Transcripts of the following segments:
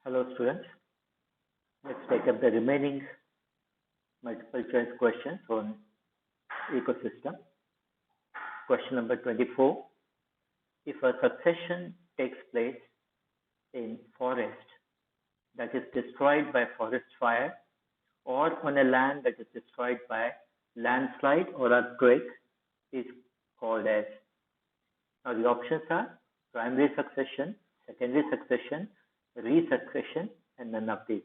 Hello students, let's take up the remaining multiple choice questions on ecosystem. Question number 24. If a succession takes place in forest that is destroyed by forest fire or on a land that is destroyed by landslide or earthquake is called as. Now the options are primary succession, secondary succession, resuccession, and none of these.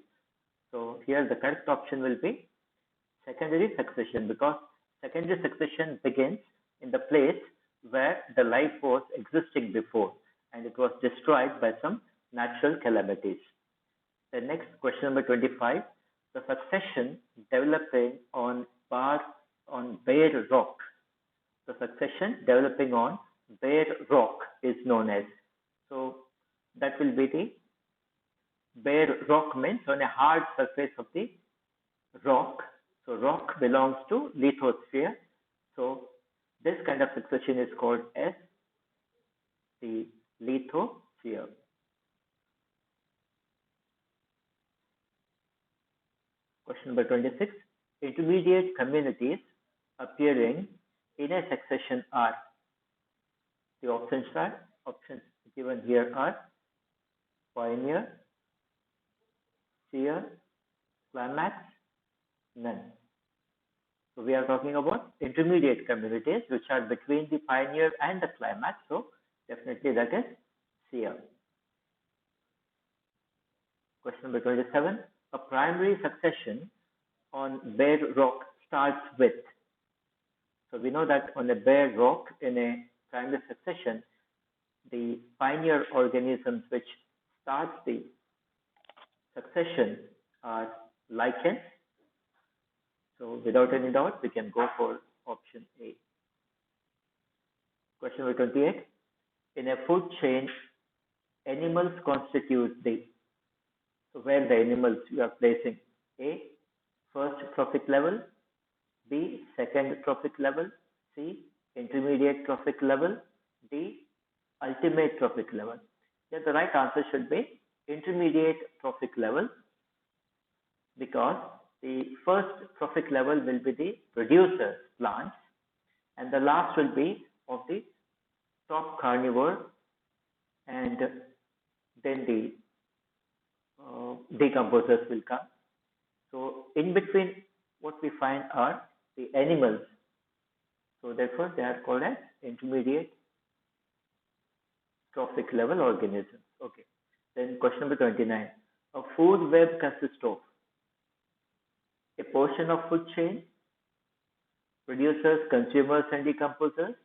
So here the correct option will be secondary succession, because secondary succession begins in the place where the life was existing before and it was destroyed by some natural calamities. The next question number 25. The succession developing on bare rock. The succession developing on bare rock is known as. So that will be the bare rock, means on a hard surface of the rock. So rock belongs to lithosphere. So this kind of succession is called as the lithosphere. Question number 26. Intermediate communities appearing in a succession are. The options given here are pioneer, seer, climax, none. So we are talking about intermediate communities which are between the pioneer and the climax. So definitely that is seer. Question number 27. A primary succession on bare rock starts with. So we know that on a bare rock in a primary succession, the pioneer organisms which start the succession are lichens. So without any doubt, we can go for option A. Question number 28. In a food chain, animals constitute the. So where the animals you are placing? A, first trophic level. B, second trophic level. C, intermediate trophic level. D, ultimate trophic level. Here the right answer should be intermediate trophic level, because the first trophic level will be the producer plants and the last will be of the top carnivore, and then the decomposers will come. So in between what we find are the animals. So therefore they are called as intermediate trophic level organisms. Okay. Then question number 29. A food web consists of a portion of food chain, producers, consumers, and decomposers,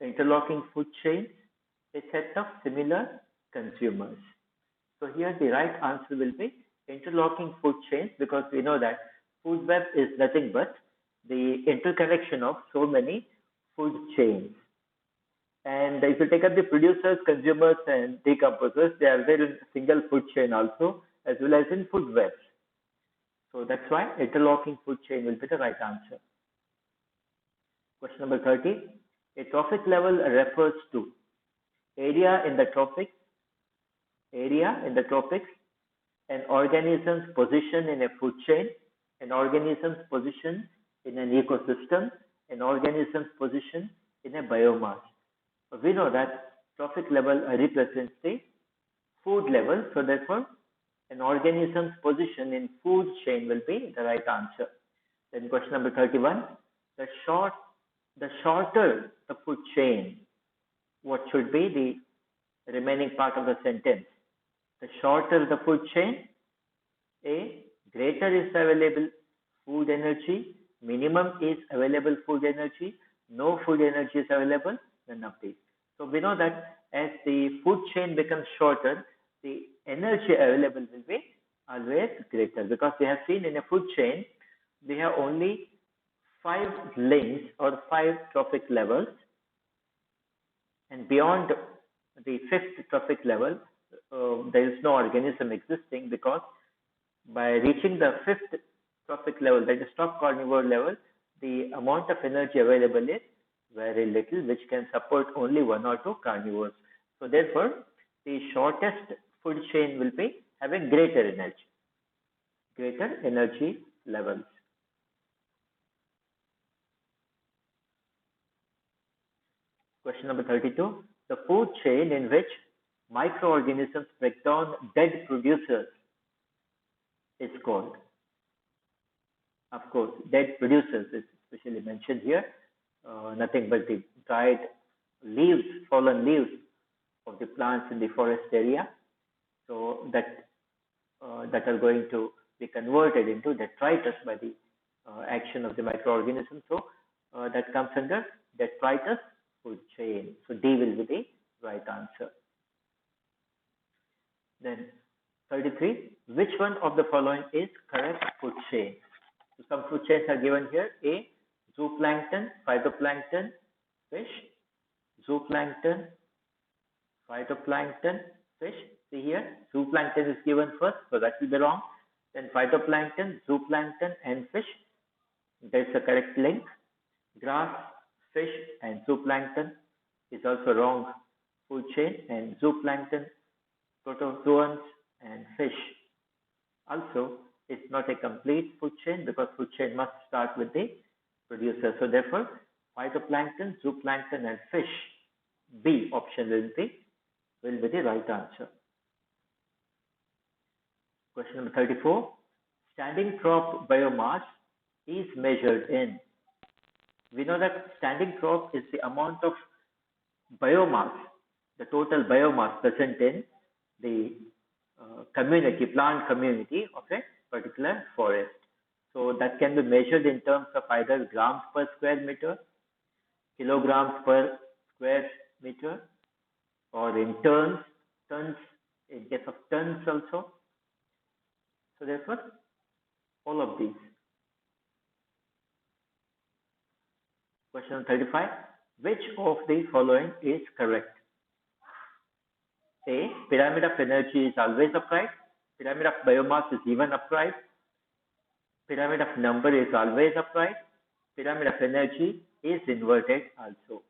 interlocking food chains, a set of similar consumers. So here the right answer will be interlocking food chains, because we know that food web is nothing but the interconnection of so many food chains. And if you take up the producers, consumers, and decomposers, they are there in single food chain also, as well as in food webs. So that's why interlocking food chain will be the right answer. Question number 30. A trophic level refers to area in the tropics, an organism's position in a food chain, an organism's position in an ecosystem, an organism's position in a biomass. We know that trophic level represents the food level, so therefore an organism's position in food chain will be the right answer. Then question number 31. The shorter the food chain, what should be the remaining part of the sentence? The shorter the food chain, A, greater is available food energy, minimum is available food energy, no food energy is available, none of these. So we know that as the food chain becomes shorter, the energy available will be always greater, because we have seen in a food chain, we have only 5 links or 5 trophic levels, and beyond the 5th trophic level, there is no organism existing, because by reaching the 5th trophic level, that is top carnivore level, the amount of energy available is very little, which can support only 1 or 2 carnivores. So therefore, the shortest food chain will be having greater energy levels. Question number 32. The food chain in which microorganisms break down dead producers is called. Of course, dead producers is especially mentioned here. Nothing but the dried leaves, fallen leaves of the plants in the forest area. So that are going to be converted into detritus by the action of the microorganism. So that comes under detritus food chain. So D will be the right answer. Then 33. Which one of the following is correct food chain? So some food chains are given here. A. Zooplankton, phytoplankton, fish. Zooplankton, phytoplankton, fish. See here, zooplankton is given first, so that will be wrong. Then phytoplankton, zooplankton, and fish. There is a correct link. Grass, fish, and zooplankton is also wrong food chain, and zooplankton, protozoans, and fish also is not a complete food chain because food chain must start with the producer. So therefore, phytoplankton, zooplankton, and fish. B option will be the right answer. Question number 34. Standing crop biomass is measured in. We know that standing crop is the amount of biomass, the total biomass present in the plant community of a particular forest. So that can be measured in terms of either grams per square meter, kilograms per square meter, or in tons, in case of tons also. So therefore, all of these. Question 35. Which of the following is correct? A. Pyramid of energy is always upright. Pyramid of biomass is even upright. Pyramid of number is always upright. Pyramid of energy is inverted also.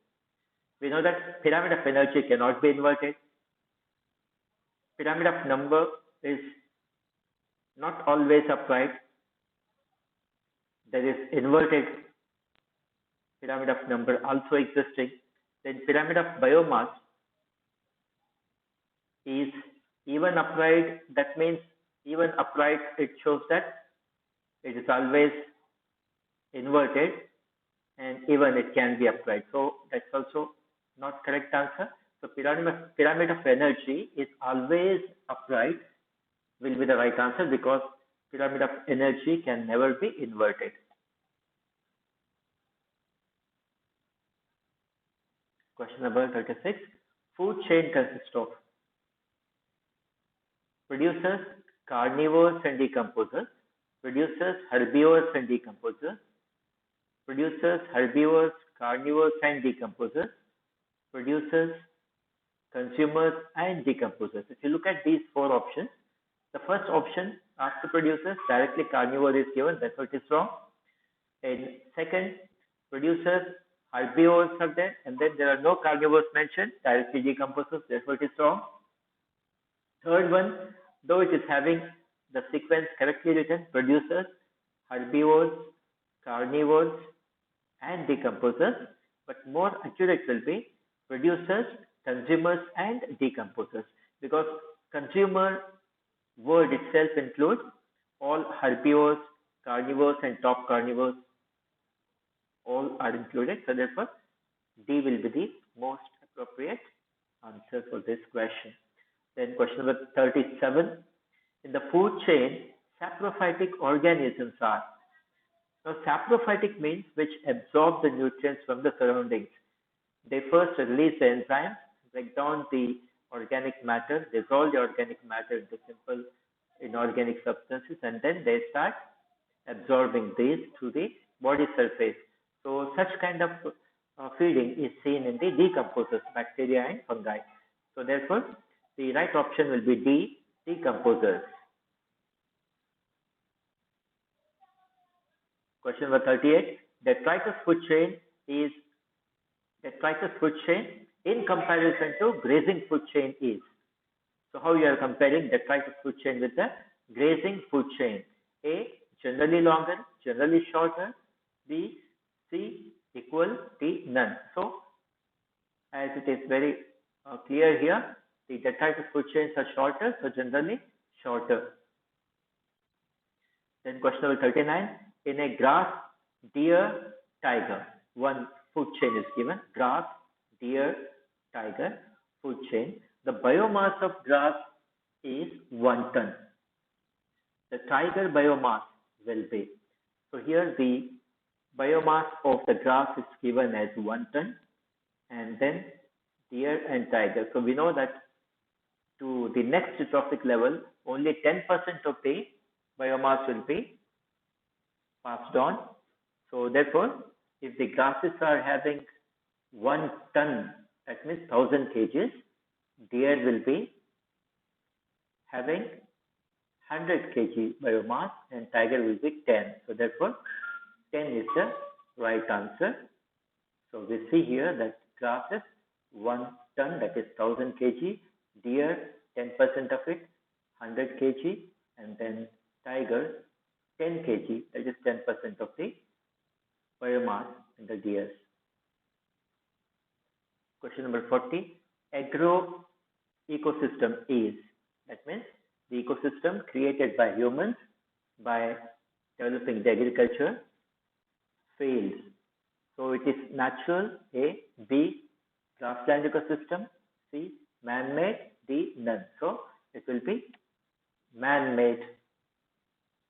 We know that pyramid of energy cannot be inverted. Pyramid of number is not always upright. There is inverted pyramid of number also existing. Then pyramid of biomass is even upright. That means even upright, it shows that it is always inverted, and even it can be upright. So that's also not correct answer. So pyramid of energy is always upright will be the right answer because pyramid of energy can never be inverted. Question number 36. Food chain consists of producers, carnivores and decomposers, producers, herbivores and decomposers, producers, herbivores, carnivores and decomposers, producers, consumers and decomposers. If you look at these four options, the first option after producers, directly carnivore is given, that's what is wrong. And second, producers, herbivores are there, and then there are no carnivores mentioned, directly decomposers, therefore it is wrong. Third one, though it is having the sequence correctly written, producers, herbivores, carnivores, and decomposers, but more accurate will be producers, consumers, and decomposers, because consumer word itself includes all herbivores, carnivores, and top carnivores. All are included, so therefore D will be the most appropriate answer for this question. Then question number 37. In the food chain, saprophytic organisms are. Now saprophytic means which absorb the nutrients from the surroundings. They first release the enzymes, break down the organic matter, dissolve the organic matter into simple inorganic substances, and then they start absorbing these through the body surface. So such kind of feeding is seen in the decomposers, bacteria and fungi. So therefore, the right option will be D, decomposers. Question number 38. Detritus food chain in comparison to grazing food chain is. So how you are comparing detritus food chain with the grazing food chain? A, generally longer, generally shorter. B, C, equal, D, none. So as it is very clear here, the detritus food chains are shorter, so generally shorter. Then question number 39, in a grass, deer, tiger, one food chain is given, grass, deer, tiger, food chain. The biomass of grass is 1 ton. The tiger biomass will be, so here the biomass of the grass is given as 1 ton, and then deer and tiger. So we know that to the next trophic level, only 10% of the biomass will be passed on. So therefore, if the grasses are having 1 ton, that means 1000 kgs, deer will be having 100 kg biomass and tiger will be 10. So therefore, 10 is the right answer. So we see here that grasses 1 ton, that is 1000 kg, deer 10% of it, 100 kg, and then tiger 10 kg, that is 10% of the biomass in the deers. Question number 40, agro ecosystem is, that means the ecosystem created by humans by developing the agriculture fails. So it is natural, A, B, grassland ecosystem, C, man-made, D, none. So it will be man-made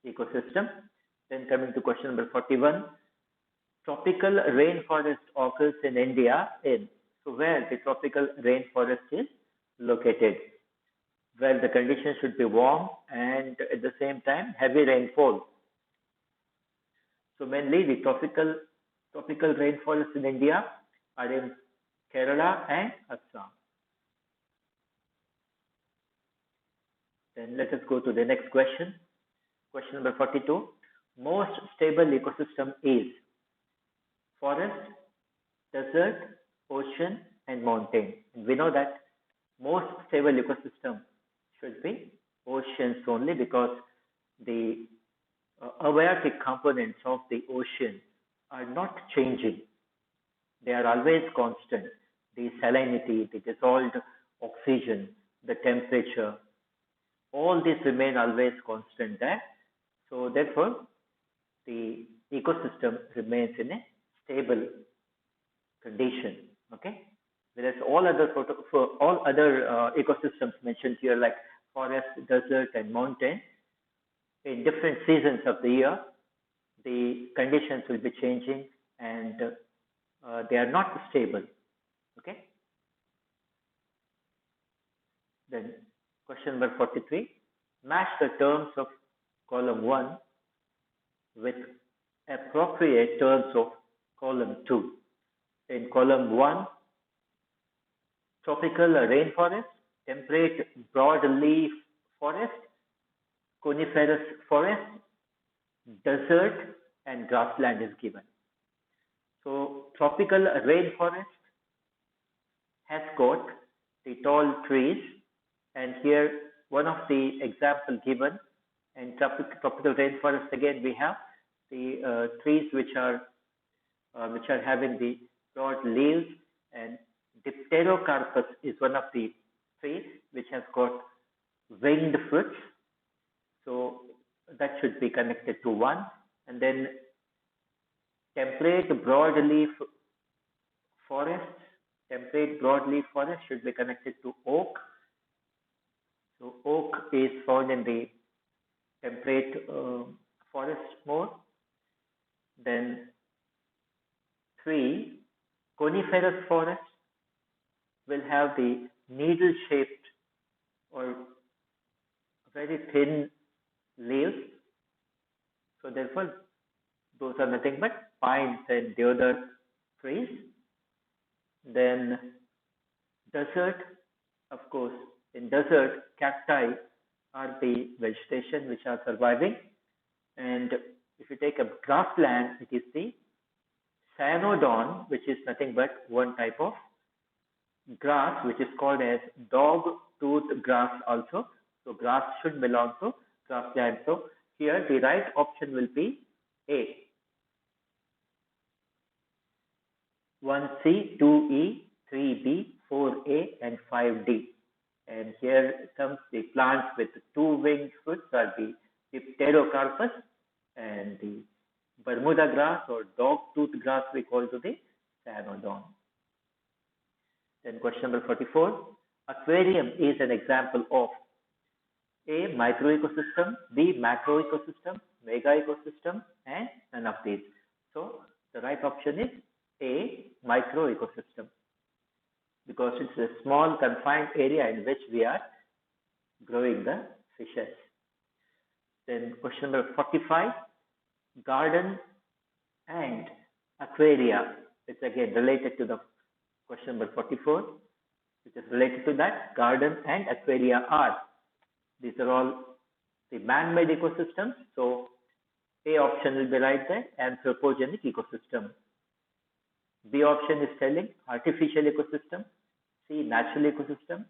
ecosystem. Then coming to question number 41, tropical rainforest occurs in India in, so where the tropical rainforest is located, where the conditions should be warm and at the same time heavy rainfall. So mainly the tropical rainforests in India are in Kerala and Assam. Then let us go to the next question. Question number 42. Most stable ecosystem is forest, desert, ocean, and mountain. And we know that most stable ecosystem should be oceans only, because the abiotic components of the ocean are not changing. They are always constant. The salinity, the dissolved oxygen, the temperature, all these remain always constant there. So therefore, the ecosystem remains in a stable condition. Okay. Whereas all other ecosystems mentioned here, like forest, desert, and mountain, in different seasons of the year, the conditions will be changing and they are not stable. Okay. Then question number 43, match the terms of column 1 with appropriate terms of column 2. In column 1, tropical rainforest, temperate broadleaf forest, coniferous forest, desert, and grassland is given. So tropical rainforest has got the tall trees, and here one of the example given. In tropical rainforest, again we have the trees which are having the broad leaves, and Dipterocarpus is one of the trees which has got winged fruits. So that should be connected to 1. And then temperate broadleaf forests should be connected to oak. So oak is found in the temperate forest mode. Then 3, coniferous forest will have the needle-shaped or very thin leaves. So therefore, those are nothing but pines and deodar trees. Then desert, of course, in desert, cacti are the vegetation which are surviving. And if you take a grassland, it is the cyanodon, which is nothing but one type of grass which is called as dog tooth grass also. So grass should belong to grassland. So here the right option will be A. 1C, 2E, 3B, 4A, and 5D. And here comes the plants with two-winged fruits are the Dipterocarpus and the Bermuda grass or dog tooth grass we call to the Cyanodon. Then question number 44. Aquarium is an example of A. Microecosystem, B. Macroecosystem, mega ecosystem, and none of these. So the right option is A. Microecosystem, because it's a small confined area in which we are growing the fishes. Then question number 45. Garden and aquaria. It's again related to the question number 44, which is related to that. Garden and aquaria are, these are all the man-made ecosystems. So A option will be right there, anthropogenic ecosystem. B option is telling artificial ecosystem, C natural ecosystem,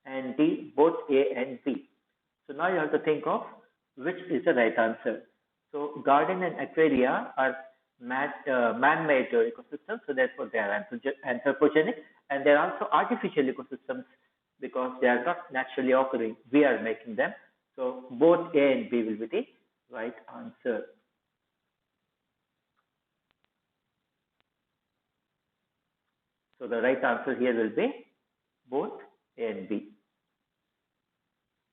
and D both A and B. So now you have to think of which is the right answer. So garden and aquaria are man-made ecosystems, so therefore they are anthropogenic, and they are also artificial ecosystems because they are not naturally occurring. We are making them. So both A and B will be the right answer. So the right answer here will be both A and B.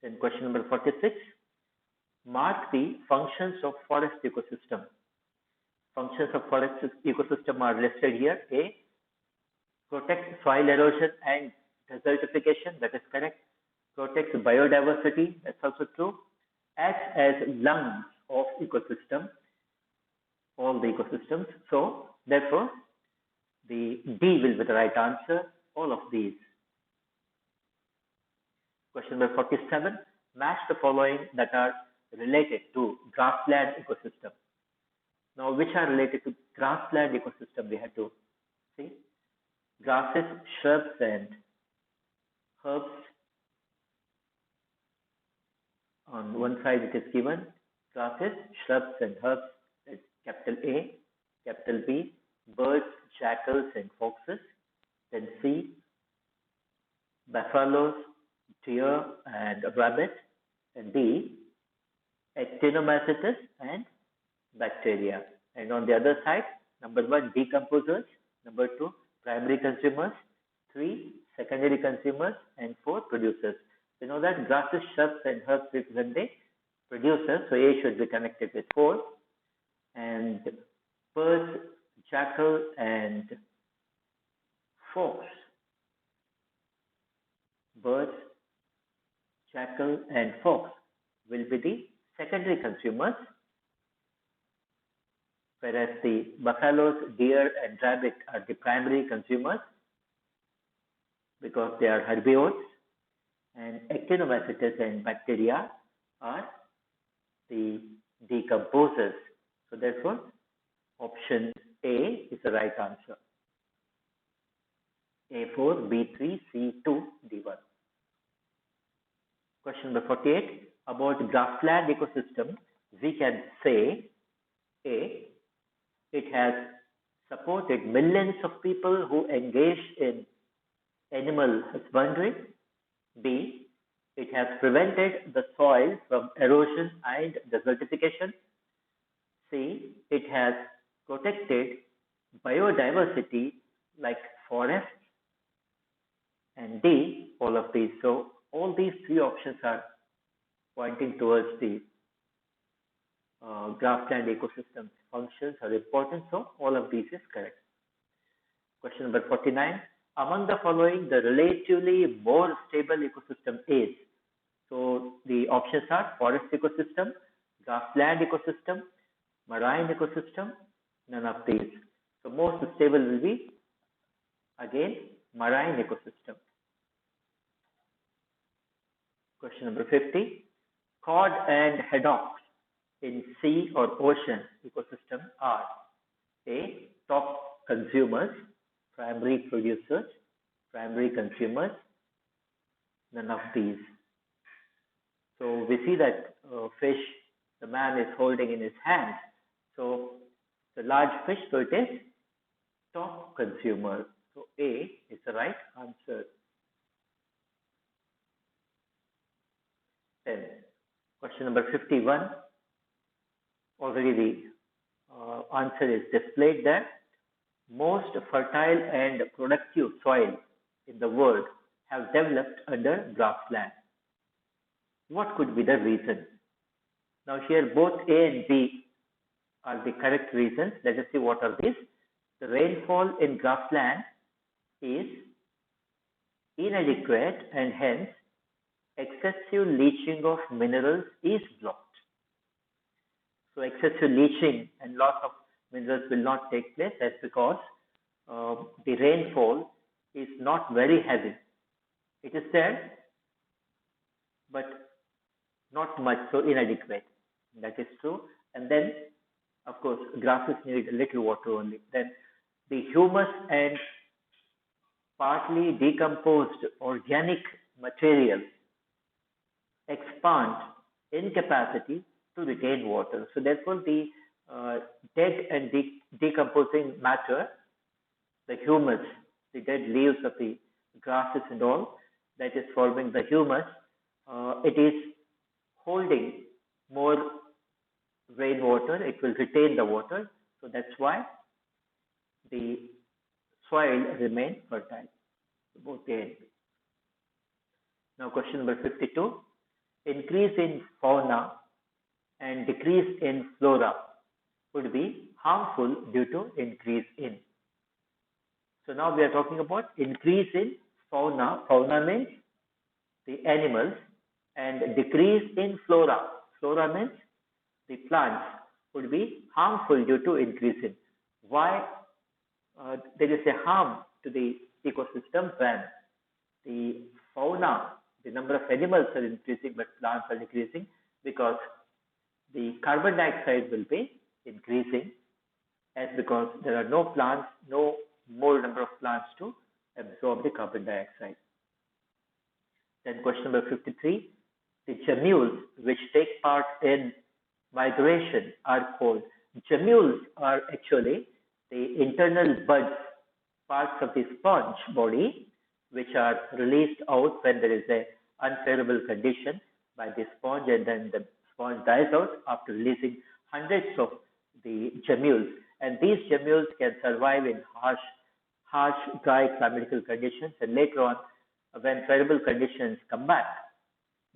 Then question number 46. Mark the functions of forest ecosystem. Functions of forest ecosystem are listed here. A. Protect soil erosion and desertification. That is correct. Protects biodiversity. That's also true. Acts as lungs of ecosystem. All the ecosystems. So therefore, the D will be the right answer. All of these. Question number 47. Match the following that are related to grassland ecosystem. Now, which are related to grassland ecosystem? We have to see. Grasses, shrubs, and herbs. On one side, it is given grasses, shrubs, and herbs. That's capital A, capital B. Birds, jackals, and foxes. Then C. Buffaloes, deer, and rabbits. And D. Actinomycetes and bacteria. And on the other side, number 1, decomposers. Number 2, primary consumers. 3, secondary consumers. And 4, producers. You know that grasses, shrubs, and herbs represent the producers. So A should be connected with 4. And birds, jackal, and fox. Birds, jackal, and fox will be the secondary consumers, whereas the buffaloes, deer, and rabbit are the primary consumers because they are herbivores, and actinomycetes and bacteria are the decomposers. So therefore, option A is the right answer. A4, B3, C2, D1. Question number 48. About grassland ecosystem, we can say A. It has supported millions of people who engage in animal husbandry. B. It has prevented the soil from erosion and desertification. C. It has protected biodiversity like forests. And D. All of these. So all these three options are pointing towards the grassland ecosystem functions are important. So all of these is correct. Question number 49. Among the following, the relatively more stable ecosystem is. So the options are forest ecosystem, grassland ecosystem, marine ecosystem, none of these. So most stable will be again marine ecosystem. Question number 50. Cod and haddocks in sea or ocean ecosystem are A. Top consumers, primary producers. primary consumers, none of these. So we see that fish the man is holding in his hand. So the large fish, so it is top consumer. So A is the right answer. Then question number 51. Already the answer is displayed there. Most fertile and productive soil in the world have developed under grassland. What could be the reason? Now here both A and B are the correct reasons. Let us see what are these. The rainfall in grassland is inadequate and hence excessive leaching of minerals is blocked. So excessive leaching and loss of minerals will not take place. That's because the rainfall is not very heavy. It is there, but not much, so inadequate. That is true. And then, of course, grasses need a little water only. Then the humus and partly decomposed organic material expand in capacity to retain water. So therefore, the dead and decomposing matter, the humus, the dead leaves of the grasses and all, that is forming the humus, it is holding more rainwater, it will retain the water. So that's why the soil remains fertile, both A and B. Now question number 52. Increase in fauna and decrease in flora would be harmful due to increase in. So now we are talking about increase in fauna. Fauna means the animals, and decrease in flora. Flora means the plants would be harmful due to increase in. Why there is a harm to the ecosystem when the fauna, the number of animals are increasing but plants are decreasing? Because the carbon dioxide will be increasing, as because there are no plants, no more number of plants to absorb the carbon dioxide. Then question number 53. The gemmules which take part in migration are called. Gemmules are actually the internal buds, parts of the sponge body, which are released out when there is a unfavorable condition by the sponge, and then the sponge dies out after releasing hundreds of the gemmules. And these gemmules can survive in harsh, dry climatical conditions, and later on, when favorable conditions come back,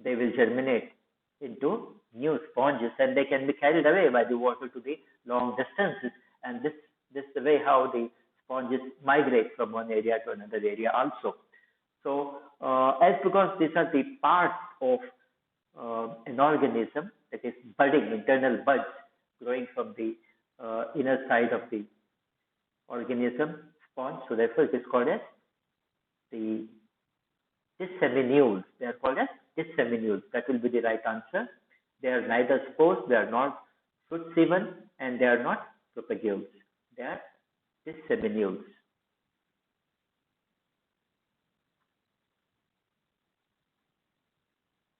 they will germinate into new sponges, and they can be carried away by the water to the long distances. And this is the way how the sponges migrate from one area to another area also. So, as because these are the parts of an organism, that is budding, internal buds growing from the inner side of the organism sponge. So therefore, it is called as the disseminules. They are called as disseminules. That will be the right answer. They are neither spores, they are not fruits even, and they are not propagules. They are disseminules.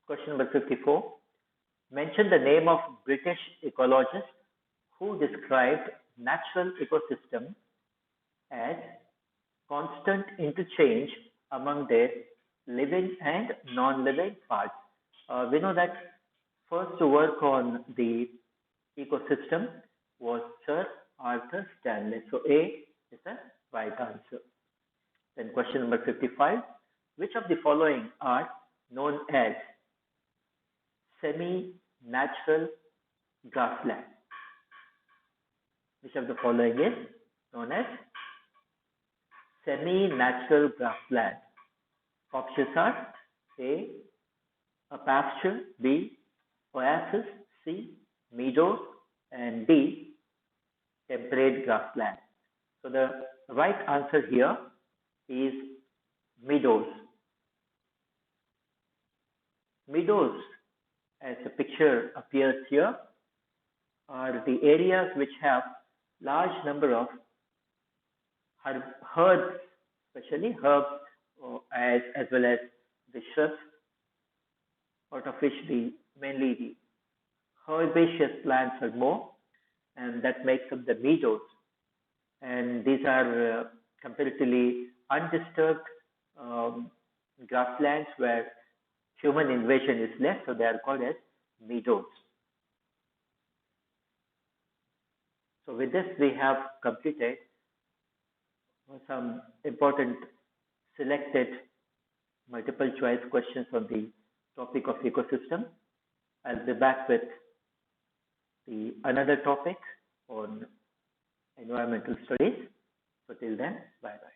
Question number 54. Mention the name of British ecologist who described natural ecosystem as constant interchange among their living and non-living parts. We know that first to work on the ecosystem was Sir Arthur Stanley. So A is the right answer. Then question number 55. Which of the following are known as semi-natural grassland? Which of the following is known as semi-natural grassland? Options are A, a pasture, B, oasis, C, meadows, and D, temperate grassland. So the right answer here is meadows. Meadows, as the picture appears here, are the areas which have large number of herbs, especially herbs as well as the shrubs, out of which mainly the herbaceous plants are more, and that makes up the meadows. And these are comparatively undisturbed um, grasslands where human invasion is less, so they are called as meadows. So with this, we have completed some important selected multiple choice questions on the topic of ecosystem. I'll be back with the another topic on environmental studies. So till then, bye bye.